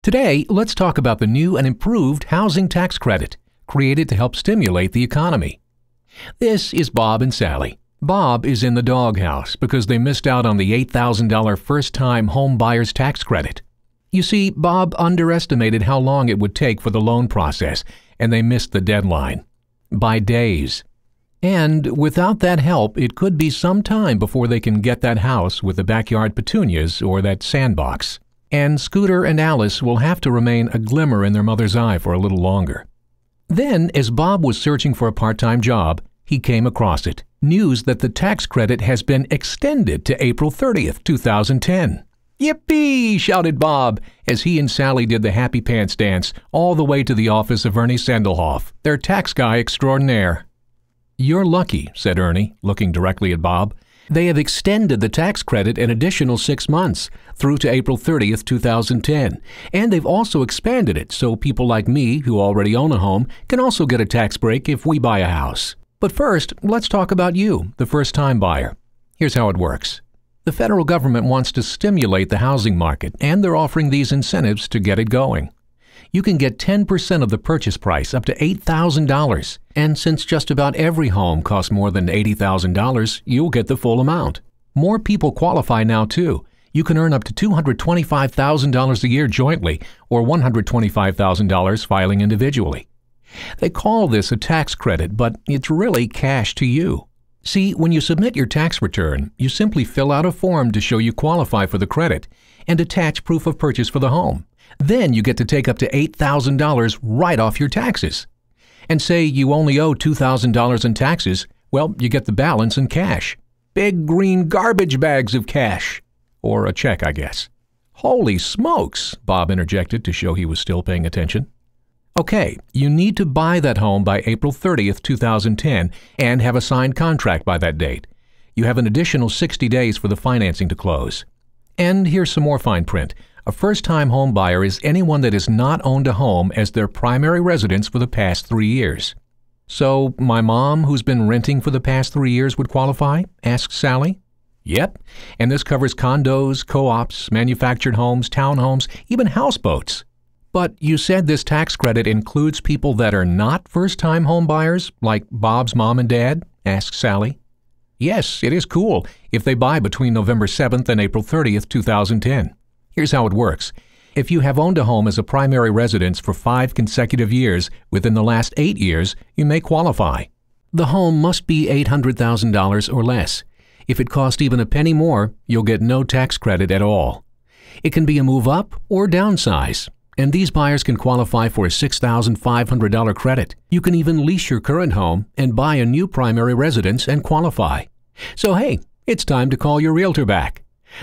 Today, let's talk about the new and improved housing tax credit, created to help stimulate the economy. This is Bob and Sally. Bob is in the doghouse because they missed out on the $8,000 first-time home buyer's tax credit. You see, Bob underestimated how long it would take for the loan process, and they missed the deadline by days. And without that help, it could be some time before they can get that house with the backyard petunias or that sandbox. And Scooter and Alice will have to remain a glimmer in their mother's eye for a little longer. Then, as Bob was searching for a part-time job, he came across it. News that the tax credit has been extended to April 30th, 2010. Yippee! Shouted Bob as he and Sally did the happy pants dance all the way to the office of Ernie Sandelhoff, their tax guy extraordinaire. You're lucky, said Ernie, looking directly at Bob. They have extended the tax credit an additional 6 months, through to April 30th, 2010. And they've also expanded it so people like me, who already own a home, can also get a tax break if we buy a house. But first, let's talk about you, the first-time buyer. Here's how it works. The federal government wants to stimulate the housing market, and they're offering these incentives to get it going. You can get 10% of the purchase price, up to $8,000. And since just about every home costs more than $80,000, you'll get the full amount. More people qualify now, too. You can earn up to $225,000 a year jointly, or $125,000 filing individually. They call this a tax credit, but it's really cash to you. See, when you submit your tax return, you simply fill out a form to show you qualify for the credit and attach proof of purchase for the home. Then you get to take up to $8,000 right off your taxes. And say you only owe $2,000 in taxes, well, you get the balance in cash. Big green garbage bags of cash. Or a check, I guess. Holy smokes, Bob interjected to show he was still paying attention. Okay, you need to buy that home by April 30th, 2010 and have a signed contract by that date. You have an additional 60 days for the financing to close. And here's some more fine print. A first-time home buyer is anyone that has not owned a home as their primary residence for the past 3 years. So, my mom, who's been renting for the past 3 years, would qualify? Asked Sally. Yep, and this covers condos, co-ops, manufactured homes, townhomes, even houseboats. But you said this tax credit includes people that are not first-time home buyers, like Bob's mom and dad? Asked Sally. Yes, it is cool if they buy between November 7th and April 30th, 2010. Here's how it works. If you have owned a home as a primary residence for 5 consecutive years within the last 8 years, you may qualify. The home must be $800,000 or less. If it costs even a penny more, you'll get no tax credit at all. It can be a move up or downsize, and these buyers can qualify for a $6,500 credit. You can even lease your current home and buy a new primary residence and qualify. So hey, it's time to call your realtor back.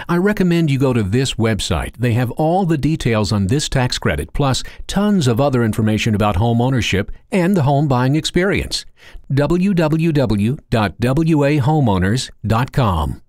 I recommend you go to this website. They have all the details on this tax credit, plus tons of other information about home ownership and the home buying experience. www.wahomeowners.com